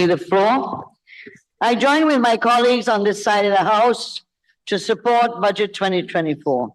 me the floor. I join with my colleagues on this side of the House to support Budget 2024.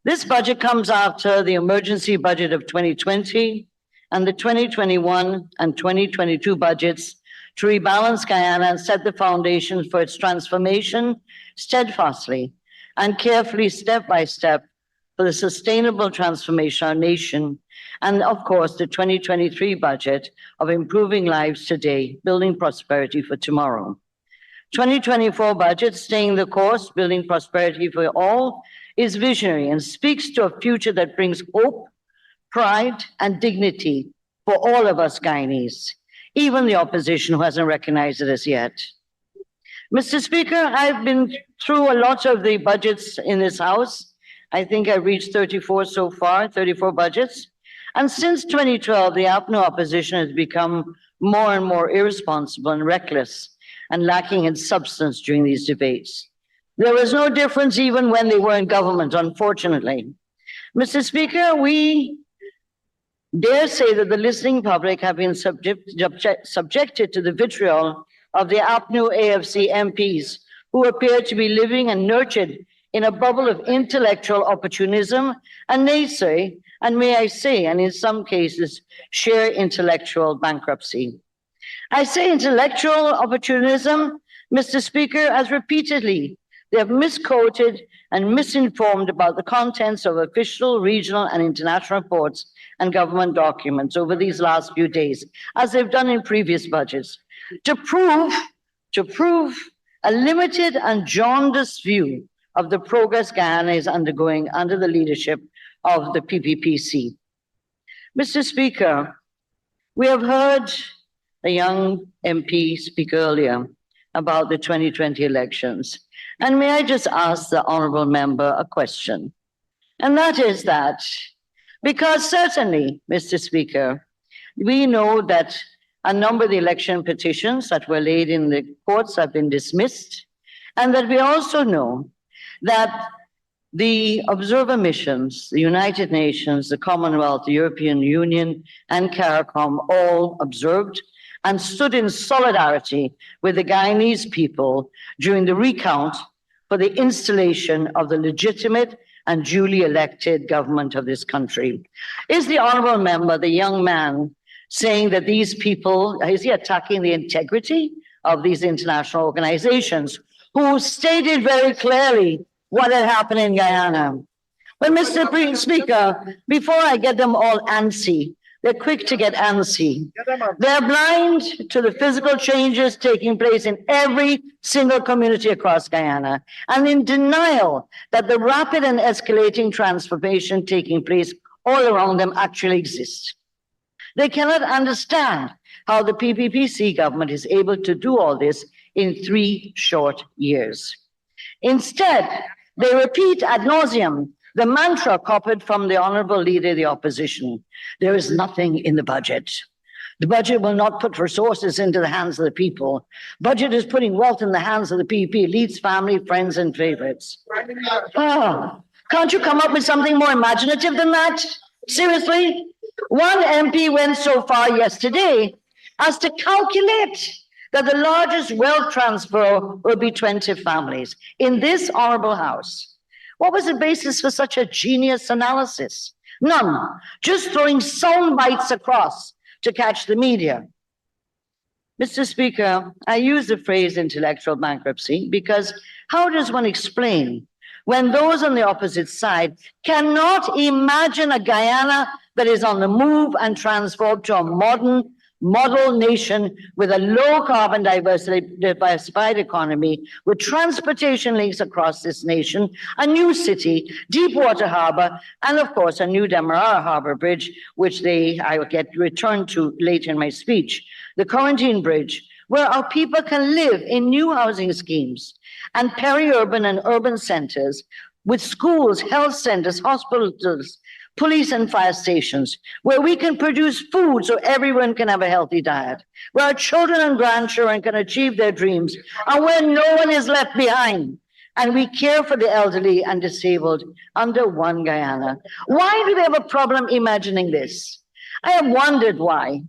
This budget comes after the emergency budget of 2020 and the 2021 and 2022 budgets to rebalance Guyana and set the foundation for its transformation steadfastly and carefully, step by step, for the sustainable transformation of our nation, and of course, the 2023 budget of improving lives today, building prosperity for tomorrow. 2024 budget, staying the course, building prosperity for all, is visionary and speaks to a future that brings hope, pride, and dignity for all of us Guyanese, even the opposition who hasn't recognized it as yet. Mr. Speaker, I've been through a lot of the budgets in this House. I think I've reached 34 so far, 34 budgets. And since 2012, the APNU opposition has become more and more irresponsible and reckless and lacking in substance during these debates. There was no difference even when they were in government, unfortunately. Mr. Speaker, we dare say that the listening public have been subjected to the vitriol of the APNU AFC MPs, who appear to be living and nurtured in a bubble of intellectual opportunism and naysay, and may I say, and in some cases, sheer intellectual bankruptcy. I say intellectual opportunism, Mr. Speaker, as repeatedly they have misquoted and misinformed about the contents of official, regional, and international reports and government documents over these last few days, as they've done in previous budgets, to prove a limited and jaundiced view of the progress Guyana is undergoing under the leadership of the PPPC. Mr. Speaker, we have heard a young MP speak earlier about the 2020 elections. And may I just ask the honorable member a question? And that is that, because certainly, Mr. Speaker, we know that a number of the election petitions that were laid in the courts have been dismissed, and that we also know that the observer missions, the United Nations, the Commonwealth, the European Union, and CARICOM all observed and stood in solidarity with the Guyanese people during the recount for the installation of the legitimate and duly elected government of this country. Is the honorable member, the young man, saying that these people, is he attacking the integrity of these international organizations who stated very clearly what had happened in Guyana? But Mr. Speaker, before I get them all antsy, they're quick to get antsy. They're blind to the physical changes taking place in every single community across Guyana, and in denial that the rapid and escalating transformation taking place all around them actually exists. They cannot understand how the PPPC government is able to do all this in 3 short years. Instead, they repeat ad nauseum the mantra copied from the honorable leader of the opposition: there is nothing in the budget. The budget will not put resources into the hands of the people. Budget is putting wealth in the hands of the PPP elites, family, friends, and favorites. Can't you come up with something more imaginative than that? Seriously? One MP went so far yesterday as to calculate that the largest wealth transfer will be 20 families in this honorable House. What was the basis for such a genius analysis? None. Just throwing sound bites across to catch the media. Mr. Speaker, I use the phrase intellectual bankruptcy because how does one explain when those on the opposite side cannot imagine a Guyana that is on the move and transformed to a modern model nation with a low carbon diversified economy, with transportation links across this nation, a new city, Deepwater Harbor, and of course a new Demerara Harbor Bridge, which I will get returned to later in my speech, the Quarantine Bridge, where our people can live in new housing schemes and peri-urban and urban centers with schools, health centers, hospitals, police and fire stations, where we can produce food so everyone can have a healthy diet, where our children and grandchildren can achieve their dreams, and where no one is left behind, and we care for the elderly and disabled under one Guyana. Why do we have a problem imagining this? I have wondered why.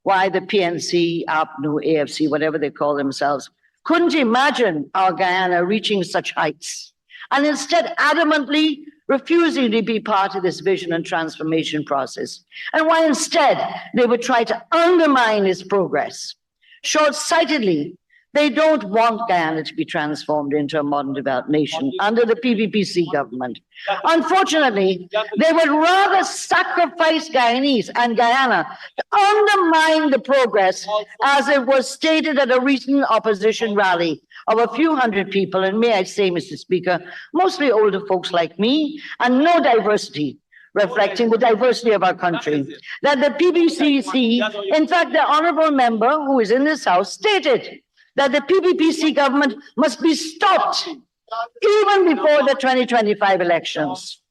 why the PNC, APNU, AFC, whatever they call themselves, couldn't imagine our Guyana reaching such heights, and instead adamantly refusing to be part of this vision and transformation process, and why instead they would try to undermine its progress. Short-sightedly, they don't want Guyana to be transformed into a modern developed nation under the PPPC government. Unfortunately, they would rather sacrifice Guyanese and Guyana to undermine the progress, as it was stated at a recent opposition rally of a few hundred people, and may I say, Mr. Speaker, mostly older folks like me, and no diversity, reflecting the diversity of our country, that the PPPC, in fact, the honourable member who is in this House, stated that the PPPC government must be stopped even before the 2025 elections.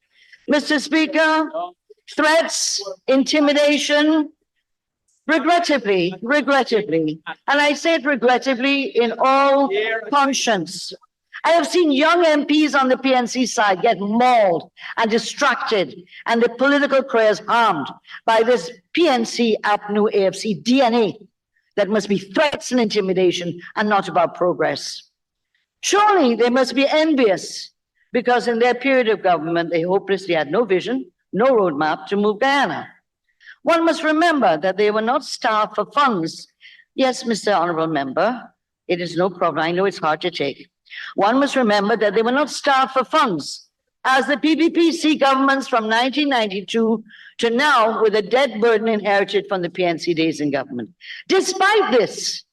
Mr. Speaker, threats, intimidation, regrettably, and I say it regrettably in all conscience, I have seen young MPs on the PNC side get mauled and distracted, and their political careers harmed by this PNC, APNU, AFC DNA that must be threats and intimidation and not about progress. Surely they must be envious, because in their period of government, they hopelessly had no vision, no roadmap to move Guyana. One must remember that they were not starved for funds. Yes, Mr. Honourable Member, it is no problem. I know it's hard to take. One must remember that they were not starved for funds, as the PPPC governments from 1992 to now, with a debt burden inherited from the PNC days in government. Despite this,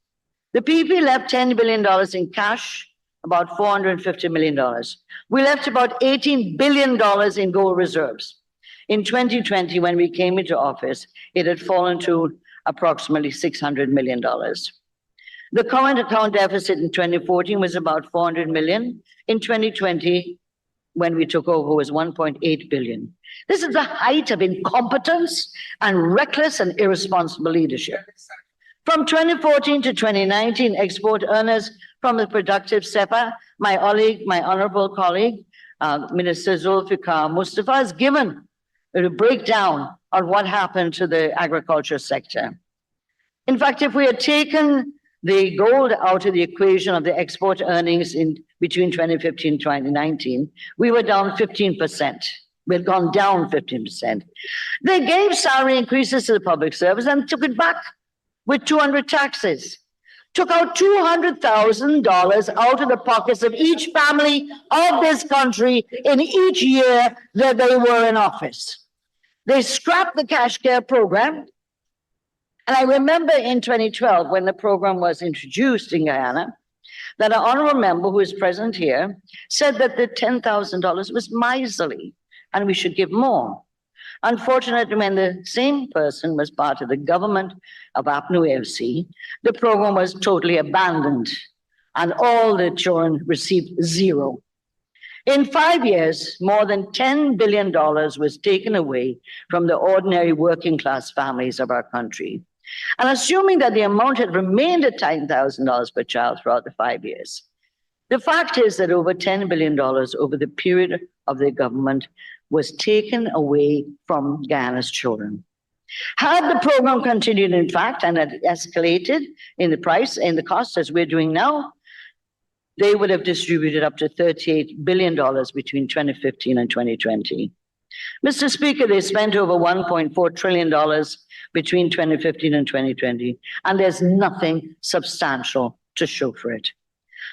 the PPP left $10 billion in cash, about $450 million. We left about $18 billion in gold reserves. In 2020, when we came into office, it had fallen to approximately $600 million. The current account deficit in 2014 was about $400 million. In 2020, when we took over, was $1.8 billion. This is the height of incompetence and reckless and irresponsible leadership. From 2014 to 2019, export earners from the productive SEPA, my honorable colleague, Minister 𝐁𝐔𝐃𝐆𝐄 Mustafa, has given a breakdown on what happened to the agriculture sector. In fact, if we had taken the gold out of the equation of the export earnings in between 2015 and 2019, we were down 15%. We had gone down 15%. They gave salary increases to the public service and took it back with 200 taxes. Took out $200,000 out of the pockets of each family of this country in each year that they were in office. They scrapped the cash care program. And I remember in 2012, when the program was introduced in Guyana, that an honourable member who is present here said that the $10,000 was miserly and we should give more. Unfortunately, when the same person was part of the government of APNU AFC, the program was totally abandoned and all the children received zero. In 5 years, more than $10 billion was taken away from the ordinary working class families of our country. And assuming that the amount had remained at $10,000 per child throughout the 5 years, the fact is that over $10 billion over the period of the government was taken away from Guyana's children. Had the program continued, in fact, and had escalated in the price, in the cost as we're doing now, they would have distributed up to $38 billion between 2015 and 2020. Mr. Speaker, they spent over $1.4 trillion between 2015 and 2020, and there's nothing substantial to show for it.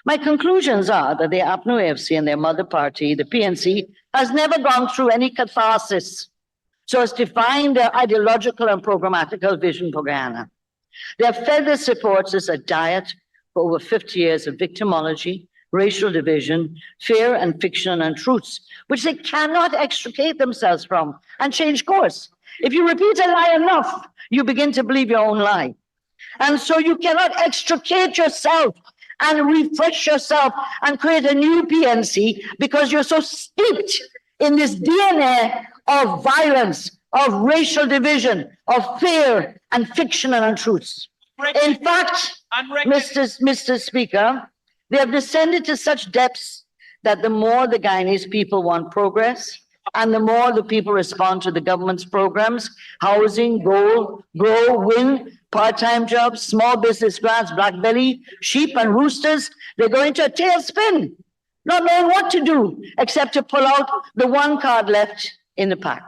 My conclusions are that the APNU AFC and their mother party, the PNC, has never gone through any catharsis so as to find their ideological and programmatical vision for Guyana. They have fed their supporters as a diet for over 50 years of victimology, racial division, fear and fiction and untruths, which they cannot extricate themselves from and change course. If you repeat a lie enough, you begin to believe your own lie. And so you cannot extricate yourself and refresh yourself and create a new PNC because you're so steeped in this DNA of violence, of racial division, of fear and fiction and untruths. In fact, Mr. Speaker, they have descended to such depths that the more the Guyanese people want progress, and the more the people respond to the government's programs, housing, gold, grow, win, part-time jobs, small business grants, black belly, sheep and roosters, they go into a tailspin, not knowing what to do except to pull out the one card left in the pack.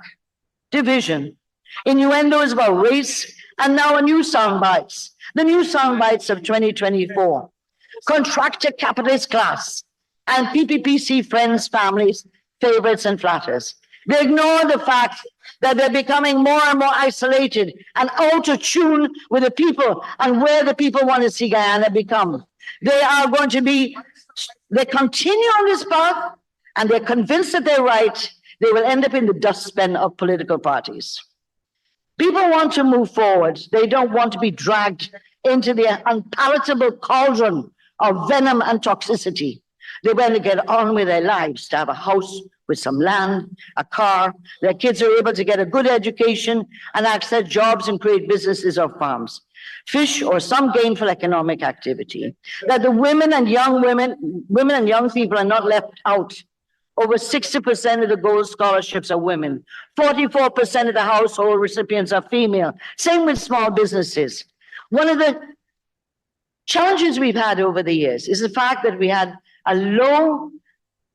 Division, innuendos about race, and now a new soundbites, the new soundbites of 2024. Contractor capitalist class and PPPC friends, families, favorites, and flatters. They ignore the fact that they're becoming more and more isolated and out of tune with the people and where the people want to see Guyana become. They are going to be, they continue on this path and they're convinced that they're right. They will end up in the dustbin of political parties. People want to move forward. They don't want to be dragged into the unpalatable cauldron of venom and toxicity. They want to get on with their lives, to have a house with some land, a car. Their kids are able to get a good education and access jobs and create businesses or farms, fish or some gainful economic activity. That the women and young people are not left out. Over 60% of the gold scholarships are women. 44% of the household recipients are female. Same with small businesses. One of the challenges we've had over the years is the fact that we had a low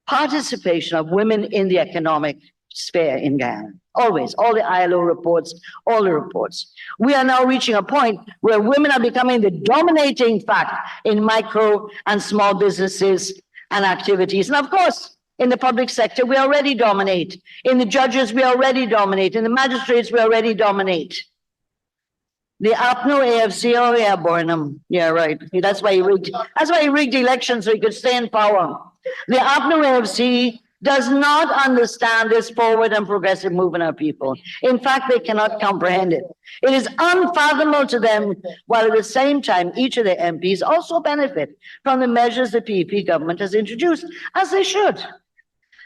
participation of women in the economic sphere in Guyana. Always, all the ILO reports, all the reports. We are now reaching a point where women are becoming the dominating fact in micro and small businesses and activities. And of course, in the public sector, we already dominate. In the judges, we already dominate. In the magistrates, we already dominate. The 𝐃𝐄𝐓𝐄, oh yeah, Burnham. Yeah, right. That's why he rigged the election so he could stay in power. The 𝐃𝐄𝐓𝐄 does not understand this forward and progressive movement of people. In fact, they cannot comprehend it. It is unfathomable to them, while at the same time, each of the MPs also benefit from the measures the PPP government has introduced, as they should.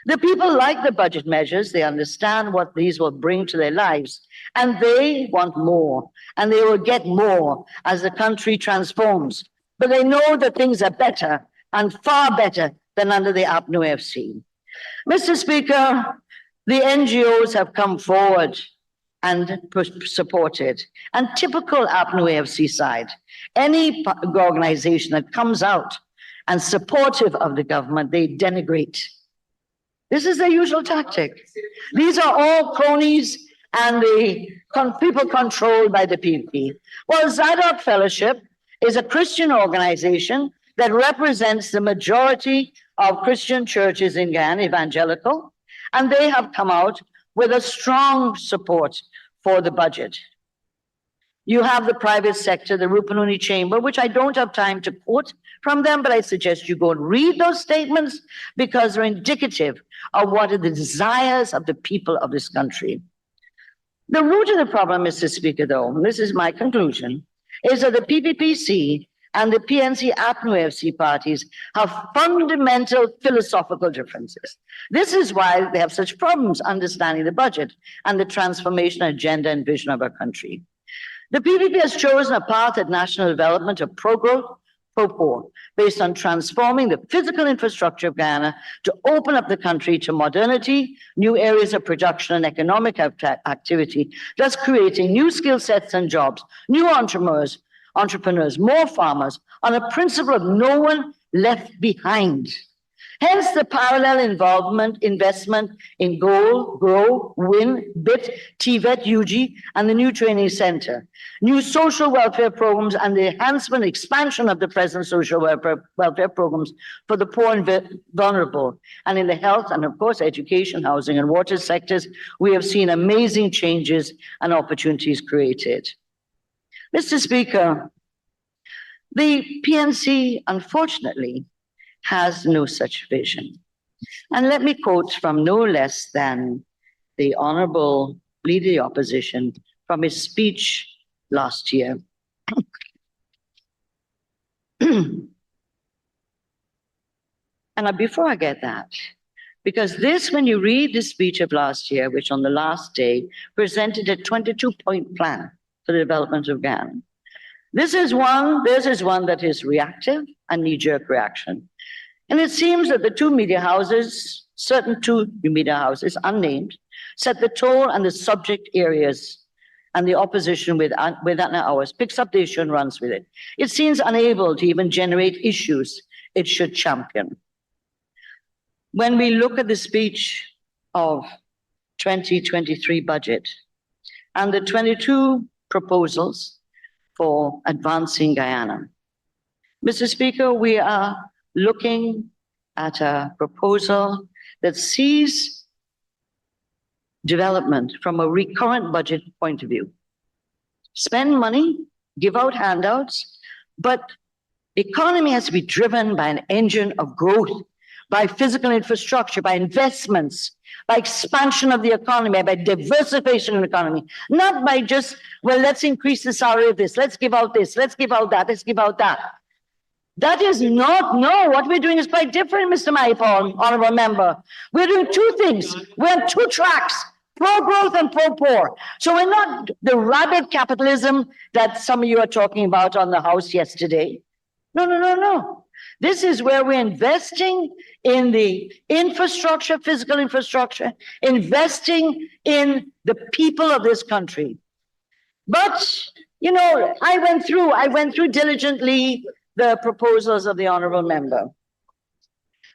The people like the budget measures. They understand what these will bring to their lives, and they want more, and they will get more as the country transforms. But they know that things are better and far better than under the 𝐃𝐄𝐓𝐄. Mr. Speaker, the NGOs have come forward and supported. And typical 𝐃𝐄𝐓𝐄 side, any organization that comes out and supportive of the government, they denigrate. This is their usual tactic. These are all cronies and the people controlled by the PPP. Well, Zadok Fellowship is a Christian organization that represents the majority of Christian churches in Guyana, evangelical, and they have come out with a strong support for the budget. You have the private sector, the Rupununi Chamber, which I don't have time to quote from them, but I suggest you go and read those statements because they're indicative of what are the desires of the people of this country. The root of the problem, Mr. Speaker, though, and this is my conclusion, is that the PPPC and the PNC 𝐃𝐄𝐓𝐄 parties have fundamental philosophical differences. This is why they have such problems understanding the budget and the transformation agenda and vision of our country. The PPP has chosen a path at national development of pro-growth, pro-poor, based on transforming the physical infrastructure of Guyana to open up the country to modernity, new areas of production and economic activity, thus creating new skill sets and jobs, new entrepreneurs, more farmers, on a principle of no one left behind. Hence the parallel investment in gold, grow, win, BIT, TVET, UG, and the new training center, new social welfare programs, and the enhancement, expansion of the present social welfare programs for the poor and vulnerable. And in the health and, of course, education, housing, and water sectors, we have seen amazing changes and opportunities created. Mr. Speaker, the PNC, unfortunately, has no such vision. And let me quote from no less than the Honorable Leader of the Opposition from his speech last year. And before I get that, because this, when you read the speech of last year, which on the last day presented a 22-point plan for the development of Guyana, this is one that is reactive and knee-jerk reaction. And it seems that the two media houses, certain two media houses, unnamed, set the tone and the subject areas and the opposition within hours picks up the issue and runs with it. It seems unable to even generate issues it should champion. When we look at the speech of 2023 budget and the 22 proposals for advancing Guyana, Mr. Speaker, we are looking at a proposal that sees development from a recurrent budget point of view. Spend money, give out handouts, but economy has to be driven by an engine of growth, by physical infrastructure, by investments, by expansion of the economy, by diversification of the economy, not by just, well, let's increase the salary of this, let's give out this, let's give out that, let's give out that. That is not, no, what we're doing is quite different, Mr. Maipon, honorable member. We're doing two things. We're on two tracks, pro-growth and pro-poor. So we're not the rabid capitalism that some of you are talking about on the House yesterday. No, no, no, no. This is where we're investing in the infrastructure, physical infrastructure, investing in the people of this country. But, you know, I went through diligently the proposals of the honorable member.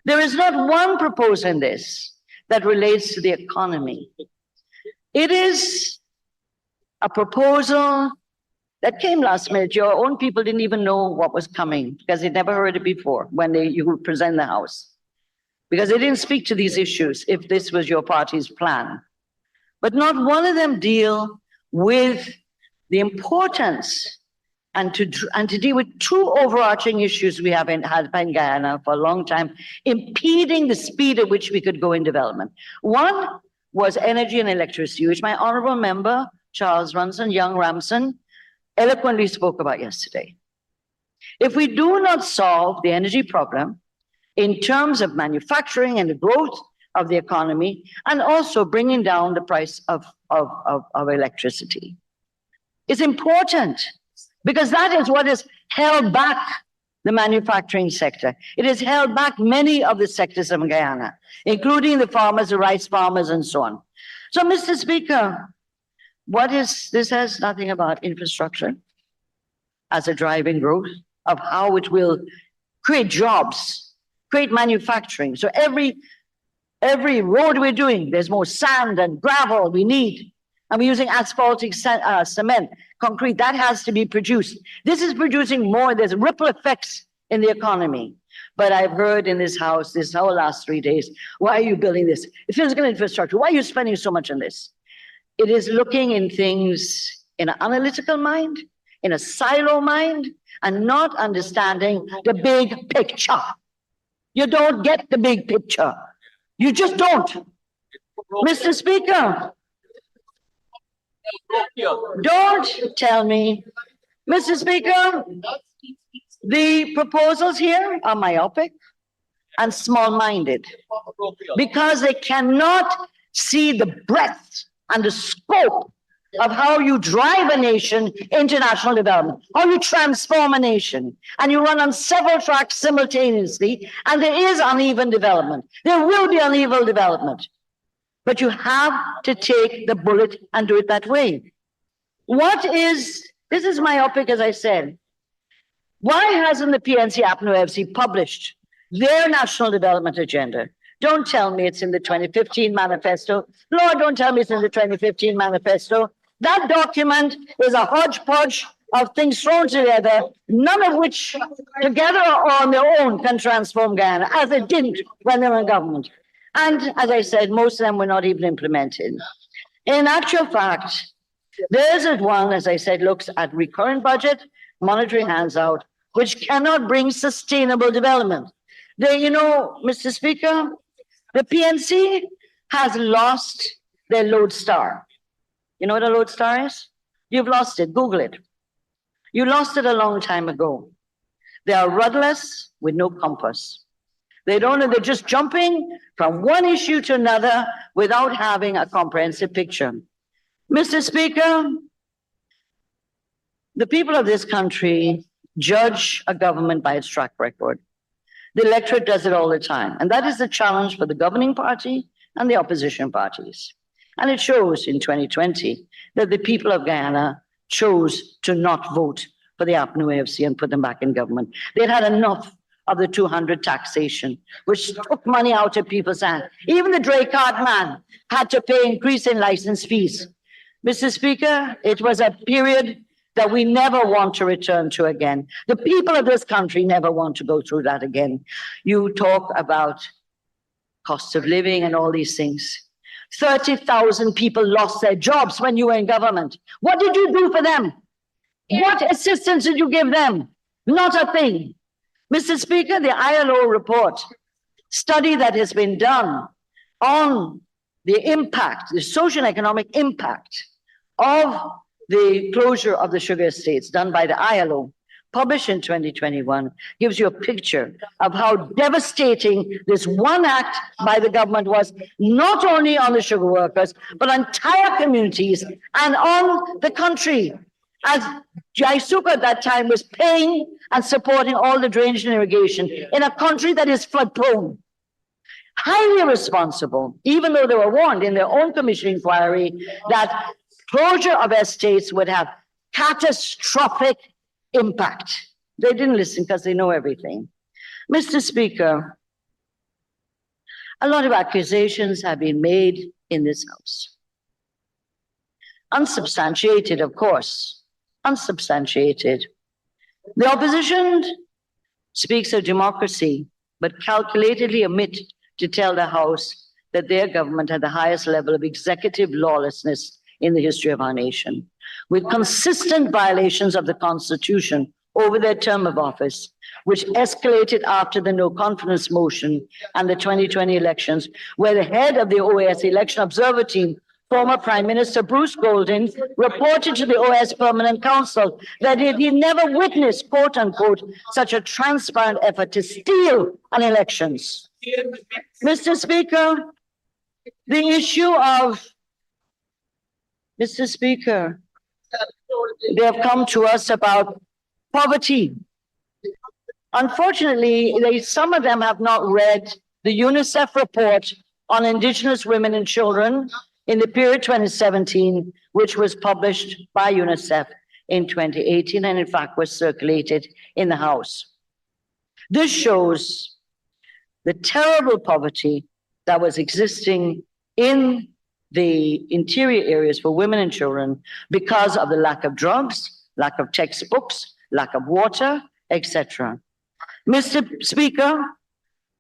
There is not one proposal in this that relates to the economy. It is a proposal that came last minute. Your own people didn't even know what was coming because they'd never heard it before when you present the House. Because they didn't speak to these issues if this was your party's plan. But not one of them deal with the importance and to deal with two overarching issues we have had in Guyana for a long time, impeding the speed at which we could go in development. One was energy and electricity, which my honorable member, Charles Young Ramson, eloquently spoke about yesterday. If we do not solve the energy problem in terms of manufacturing and the growth of the economy, and also bringing down the price of electricity, it's important. Because that is what has held back the manufacturing sector. It has held back many of the sectors of Guyana, including the farmers, the rice farmers, and so on. So, Mr. Speaker, this has nothing about infrastructure as a driving growth of how it will create jobs, create manufacturing. So every road we're doing, there's more sand and gravel we need. And we're using asphaltic cement, concrete, that has to be produced. This is producing more, there's ripple effects in the economy. But I've heard in this House, this whole last 3 days, why are you building this? Physical infrastructure, why are you spending so much on this? It is looking in things in an analytical mind, in a silo mind, and not understanding the big picture. You don't get the big picture. You just don't. Mr. Speaker, don't tell me, Mr. Speaker, the proposals here are myopic and small-minded because they cannot see the breadth and the scope of how you drive a nation into national development, how you transform a nation, and you run on several tracks simultaneously, and there is uneven development. There will be uneven development. But you have to take the bullet and do it that way. This is myopic, as I said. Why hasn't the PNC-APNO-FC published their national development agenda? Don't tell me it's in the 2015 manifesto. Lord, don't tell me it's in the 2015 manifesto. That document is a hodgepodge of things thrown together, none of which together or on their own can transform Guyana, as it didn't when they were in government. And as I said, most of them were not even implemented. In actual fact, there isn't one, as I said, looks at recurrent budget, monetary hands out, which cannot bring sustainable development. Mr. Speaker, the PNC has lost their lodestar. You know what a lodestar is? You've lost it. Google it. You lost it a long time ago. They are rudderless with no compass. They're just jumping from one issue to another without having a comprehensive picture. Mr. Speaker, the people of this country judge a government by its track record. The electorate does it all the time. And that is the challenge for the governing party and the opposition parties. And it shows in 2020 that the people of Guyana chose to not vote for the 𝐴FC and put them back in government. They'd had enough of the 200 taxation, which took money out of people's hands. Even the Dre card man had to pay increase in license fees. Mr. Speaker, it was a period that we never want to return to again. The people of this country never want to go through that again. You talk about cost of living and all these things. 30,000 people lost their jobs when you were in government. What did you do for them? What assistance did you give them? Not a thing. Mr. Speaker, the ILO report, study that has been done on the impact, the social and economic impact of the closure of the sugar estates done by the ILO, published in 2021, gives you a picture of how devastating this one act by the government was, not only on the sugar workers, but on entire communities and on the country. As 𝐁𝐔𝐃𝐆𝐄 at that time was paying and supporting all the drainage and irrigation in a country that is flood prone. Highly irresponsible, even though they were warned in their own commission inquiry that closure of estates would have catastrophic impact. They didn't listen because they know everything. Mr. Speaker, a lot of accusations have been made in this House. Unsubstantiated, of course. Unsubstantiated. The opposition speaks of democracy, but calculatedly omit to tell the House that their government had the highest level of executive lawlessness in the history of our nation, with consistent violations of the Constitution over their term of office, which escalated after the no confidence motion and the 2020 elections, where the head of the OAS election observer team, former Prime Minister Bruce Golding, reported to the OAS Permanent Council that he never witnessed, quote unquote, such a transparent effort to steal an elections. Mr. Speaker, the issue of, Mr. Speaker, they have come to us about poverty. Unfortunately, some of them have not read the UNICEF report on Indigenous women and children in the period 2017, which was published by UNICEF in 2018, and in fact was circulated in the House. This shows the terrible poverty that was existing in the interior areas for women and children because of the lack of drugs, lack of textbooks, lack of water, etc. Mr. Speaker,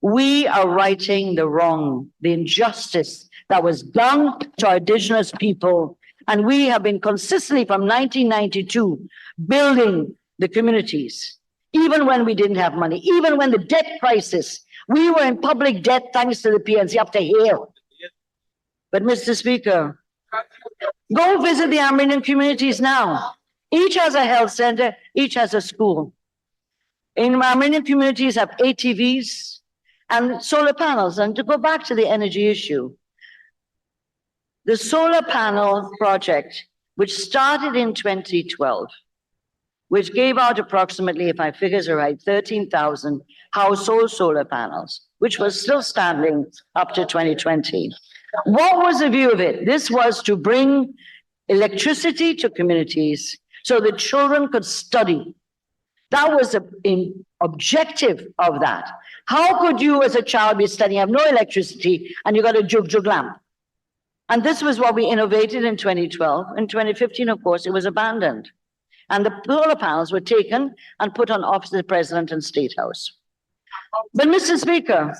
we are righting the wrong, the injustice that was done to our Indigenous people. And we have been consistently from 1992 building the communities, even when we didn't have money, even when the debt crisis, we were in public debt thanks to the PNC up to here. But Mr. Speaker, go visit the Amerindian communities now. Each has a health center, each has a school. In Amerindian communities have ATVs and solar panels. And to go back to the energy issue, the solar panel project, which started in 2012, which gave out approximately, if my figures are right, 13,000 household solar panels, which was still standing up to 2020. What was the view of it? This was to bring electricity to communities so that children could study. That was the objective of that. How could you as a child be studying, have no electricity, and you got a jug lamp? And this was what we innovated in 2012. In 2015, of course, it was abandoned. And the solar panels were taken and put on office of the President and State House. But Mr. Speaker,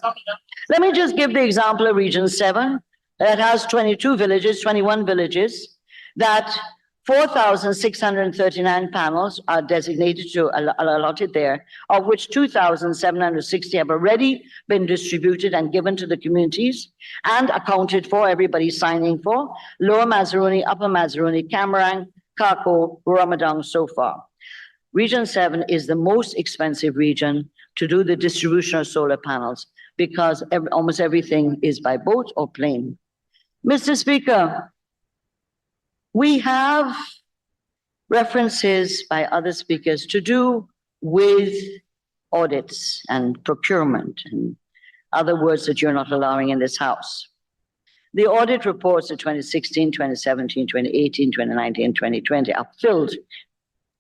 let me just give the example of Region 7 that has 22 villages, 21 villages, that 4,639 panels are designated to allotted there, of which 2,760 have already been distributed and given to the communities and accounted for, everybody signing for, Lower Mazaruni, Upper Mazaruni, Camarang, Kako, Ramadang so far. Region 7 is the most expensive region to do the distribution of solar panels because almost everything is by boat or plane. Mr. Speaker, we have references by other speakers to do with audits and procurement and other words that you're not allowing in this House. The audit reports of 2016, 2017, 2018, 2019, and 2020 are filled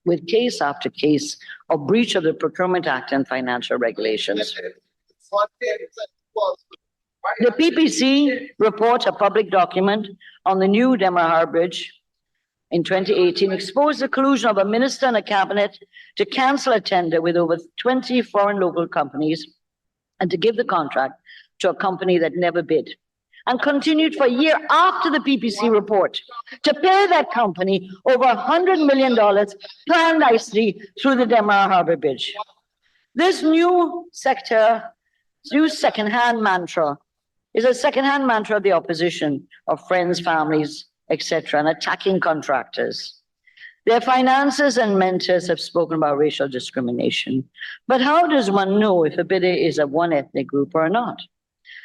with case after case of breach of the Procurement Act and financial regulations. The PPC report, a public document on the new Demahar Bridge in 2018, exposed the collusion of a minister and a cabinet to cancel a tender with over 20 foreign local companies and to give the contract to a company that never bid, and continued for a year after the PPC report to pay that company over $100 million planned nicely through the Demahar Harbour Bridge. This new second-hand mantra is a second-hand mantra of the opposition, of friends, families, etc., and attacking contractors. Their finances and mentors have spoken about racial discrimination. But how does one know if a bidder is of one ethnic group or not?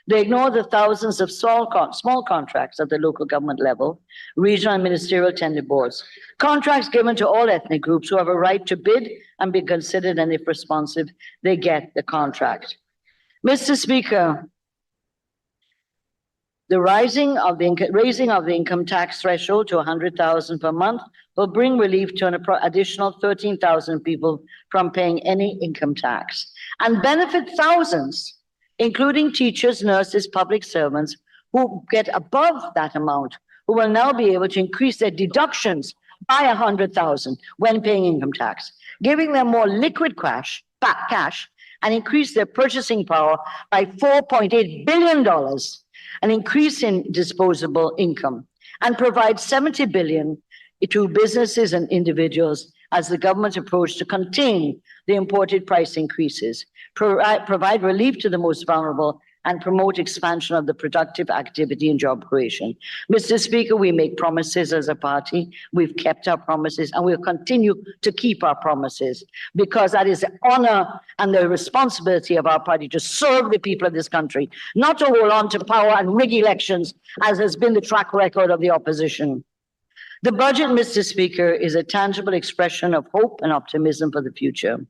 They ignore the thousands of small contracts at the local government level, regional and ministerial tender boards, contracts given to all ethnic groups who have a right to bid and be considered, and if responsive, they get the contract. Mr. Speaker, the raising of the income tax threshold to $100,000 per month will bring relief to an additional 13,000 people from paying any income tax and benefit thousands, including teachers, nurses, public servants, who get above that amount, who will now be able to increase their deductions by $100,000 when paying income tax, giving them more liquid cash and increase their purchasing power by $4.8 billion, an increase in disposable income, and provide $70 billion to businesses and individuals as the government's approach to contain the imported price increases, provide relief to the most vulnerable, and promote expansion of the productive activity and job creation. Mr. Speaker, we make promises as a party. We've kept our promises, and we'll continue to keep our promises, because that is the honor and the responsibility of our party to serve the people of this country, not to hold on to power and rig elections, as has been the track record of the opposition. The budget, Mr. Speaker, is a tangible expression of hope and optimism for the future.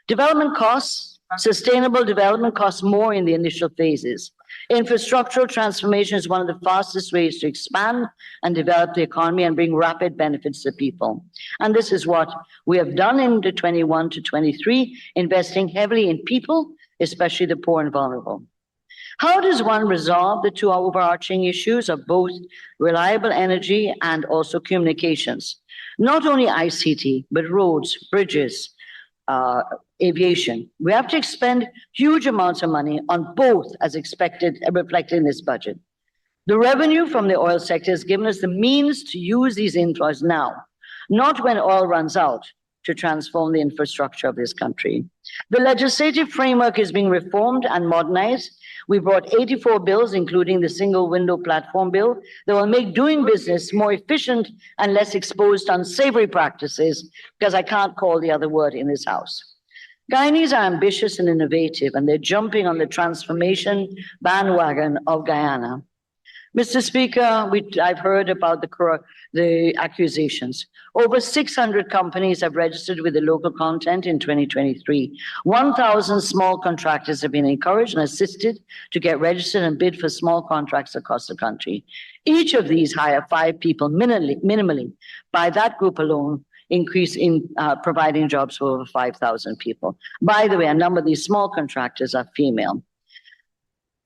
Development costs, sustainable development costs more in the initial phases. Infrastructural transformation is one of the fastest ways to expand and develop the economy and bring rapid benefits to people. And this is what we have done in the 21 to 23, investing heavily in people, especially the poor and vulnerable. How does one resolve the two overarching issues of both reliable energy and also communications? Not only ICT, but roads, bridges, aviation. We have to expend huge amounts of money on both, as expected and reflected in this budget. The revenue from the oil sector has given us the means to use these inflows now, not when oil runs out, to transform the infrastructure of this country. The legislative framework is being reformed and modernized. We brought 84 bills, including the single window platform bill, that will make doing business more efficient and less exposed to unsavory practices, because I can't call the other word in this House. Guyanese are ambitious and innovative, and they're jumping on the transformation bandwagon of Guyana. Mr. Speaker, I've heard about the accusations. Over 600 companies have registered with the local content in 2023. 1,000 small contractors have been encouraged and assisted to get registered and bid for small contracts across the country. Each of these hire 5 people minimally. By that group alone, increase in providing jobs for over 5,000 people. By the way, a number of these small contractors are female.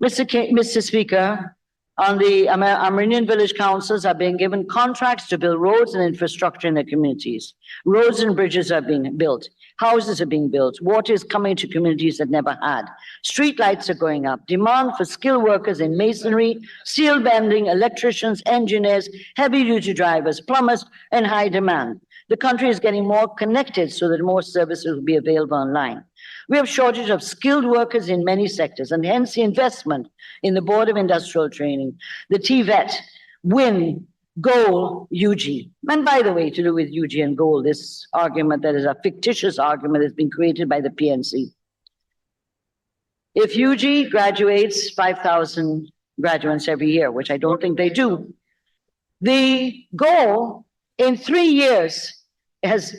Mr. Speaker, on the Amerindian village councils are being given contracts to build roads and infrastructure in their communities. Roads and bridges are being built. Houses are being built. Water is coming to communities that never had. Street lights are going up. Demand for skilled workers in masonry, steel bending, electricians, engineers, heavy-duty drivers, plumbers, in high demand. The country is getting more connected so that more services will be available online. We have shortage of skilled workers in many sectors, and hence the investment in the Board of Industrial Training, the TVET, WIN, GOAL, UG. And by the way, to do with UG and GOAL, this argument that is a fictitious argument that's been created by the PNC. If UG graduates 5,000 graduates every year, which I don't think they do, the GOAL in 3 years has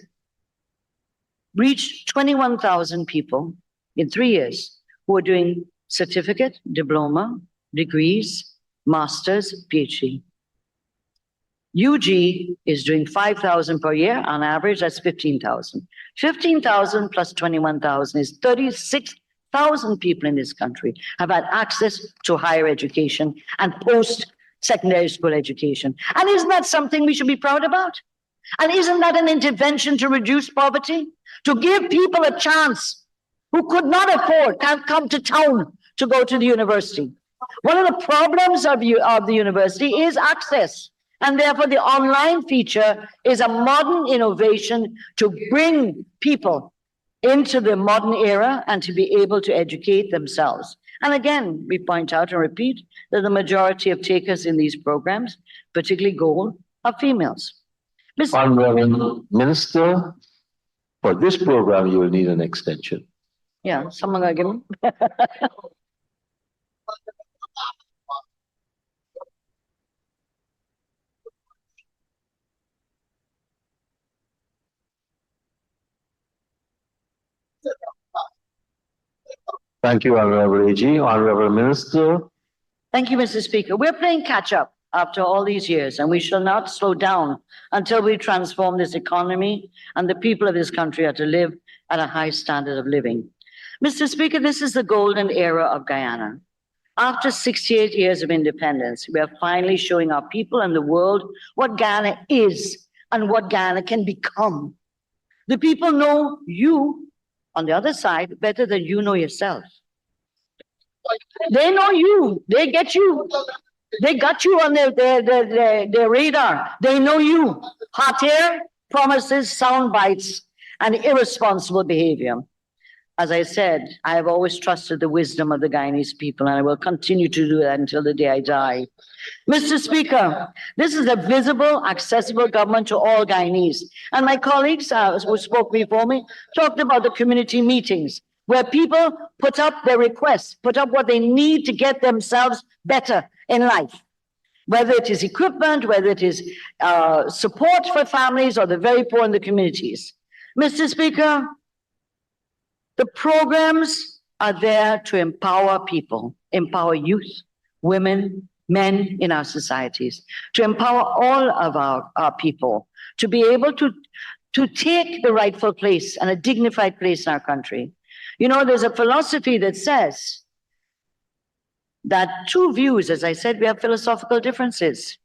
reached 21,000 people in 3 years who are doing certificate, diploma, degrees, master's, PhD. UG is doing 5,000 per year on average. That's 15,000. 15,000 plus 21,000 is 36,000 people in this country have had access to higher education and post-secondary school education. And isn't that something we should be proud about? And isn't that an intervention to reduce poverty? To give people a chance who could not afford, can't come to town to go to the university. One of the problems of the university is access. And therefore, the online feature is a modern innovation to bring people into the modern era and to be able to educate themselves. And again, we point out and repeat that the majority of takers in these programs, particularly gold, are females. Honorable Minister, for this program, you will need an extension. Yeah, someone gonna give me? Thank you, Honorable AG. Honorable Minister. Thank you, Mr. Speaker. We're playing catch up after all these years, and we shall not slow down until we transform this economy and the people of this country are to live at a high standard of living. Mr. Speaker, this is the golden era of Guyana. After 68 years of independence, we are finally showing our people and the world what Guyana is and what Guyana can become. The people know you, on the other side, better than you know yourself. They know you. They get you. They got you on their radar. They know you. Hot air, promises, sound bites, and irresponsible behavior. As I said, I have always trusted the wisdom of the Guyanese people, and I will continue to do that until the day I die. Mr. Speaker, this is a visible, accessible government to all Guyanese. And my colleagues who spoke before me talked about the community meetings, where people put up their requests, put up what they need to get themselves better in life, whether it is equipment, whether it is support for families or the very poor in the communities. Mr. Speaker, the programs are there to empower people, empower youth, women, men in our societies, to empower all of our people to be able to take the rightful place and a dignified place in our country. You know, there's a philosophy that says that two views, as I said, we have philosophical differences.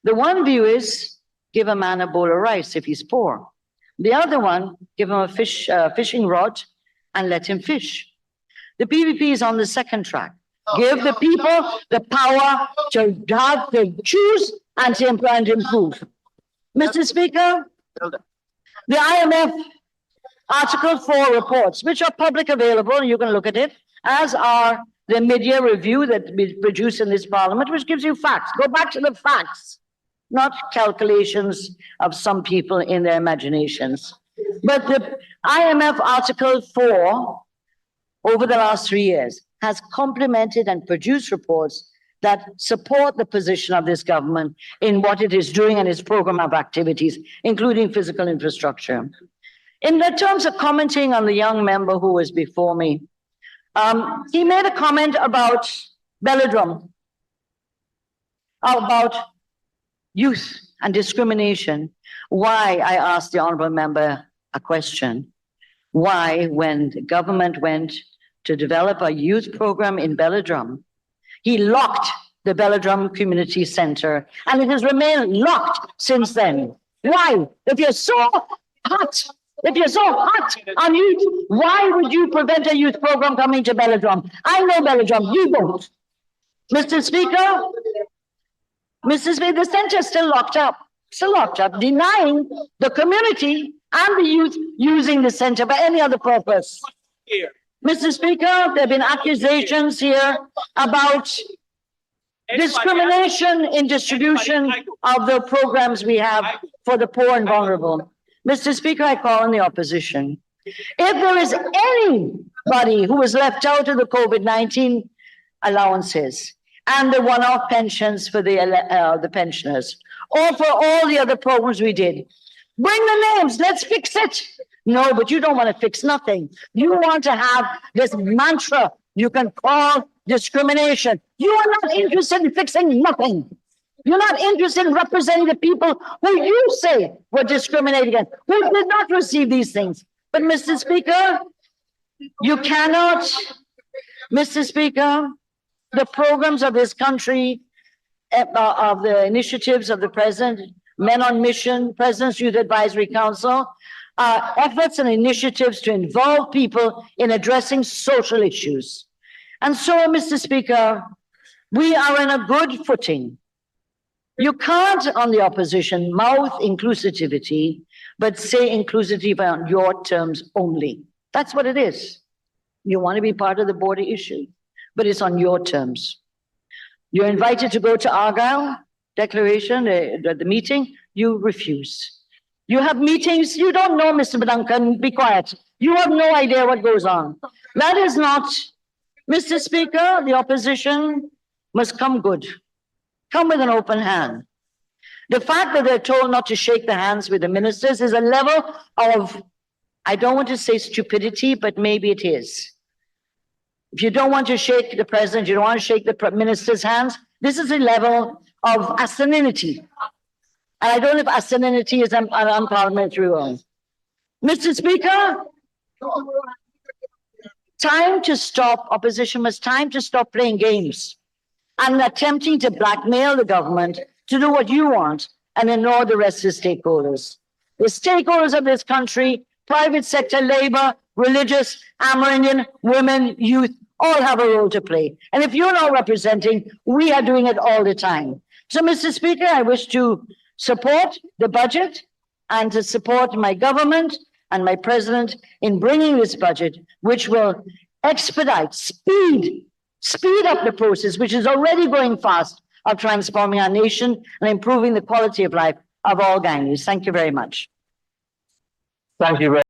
The one view is give a man a bowl of rice if he's poor. The other one, give him a fishing rod and let him fish. The PVP is on the second track. Give the people the power to choose and to improve. Mr. Speaker, the IMF Article 4 reports, which are public available, and you can look at it, as are the mid-year review that we produce in this parliament, which gives you facts. Go back to the facts, not calculations of some people in their imaginations. But the IMF Article 4, over the last 3 years, has complemented and produced reports that support the position of this government in what it is doing and its program of activities, including physical infrastructure. In the terms of commenting on the young member who was before me, he made a comment about Belladrum, about youth and discrimination. Why, I asked the honorable member a question. Why, when the government went to develop a youth program in Belladrum, he locked the Belladrum Community Center, and it has remained locked since then. Why? If you're so hot on youth, why would you prevent a youth program coming to Belladrum? I know Belladrum, you don't. Mr. Speaker, the center is still locked up, denying the community and the youth using the center for any other purpose. Mr. Speaker, there have been accusations here about discrimination in distribution of the programs we have for the poor and vulnerable. Mr. Speaker, I call on the opposition. If there is anybody who was left out of the COVID-19 allowances and the one-off pensions for the pensioners, or for all the other programs we did, bring the names, let's fix it. No, but you don't want to fix nothing. You want to have this mantra you can call discrimination. You are not interested in fixing nothing. You're not interested in representing the people who you say were discriminated against, who did not receive these things. But Mr. Speaker, you cannot, Mr. Speaker, the programs of this country, of the initiatives of the President, Men on Mission, President's Youth Advisory Council, efforts and initiatives to involve people in addressing social issues. And so, Mr. Speaker, we are in a good footing. You can't, on the opposition, mouth inclusivity, but say inclusivity on your terms only. That's what it is. You want to be part of the border issue, but it's on your terms. You're invited to go to Argyle Declaration, the meeting, you refuse. You have meetings, you don't know, Mr. Duncan, be quiet. You have no idea what goes on. That is not, Mr. Speaker, the opposition must come good. Come with an open hand. The fact that they're told not to shake the hands with the ministers is a level of, I don't want to say stupidity, but maybe it is. If you don't want to shake the president, you don't want to shake the minister's hands, this is a level of asininity. And I don't know if asininity is an unparliamentary word. Mr. Speaker, time to stop, opposition must time to stop playing games and attempting to blackmail the government to do what you want and ignore the rest of the stakeholders. The stakeholders of this country, private sector, labor, religious, Amerindian, women, youth, all have a role to play. And if you're not representing, we are doing it all the time. So, Mr. Speaker, I wish to support the budget and to support my government and my president in bringing this budget, which will expedite, speed up the process, which is already going fast, of transforming our nation and improving the quality of life of all Guyanese. Thank you very much. Thank you very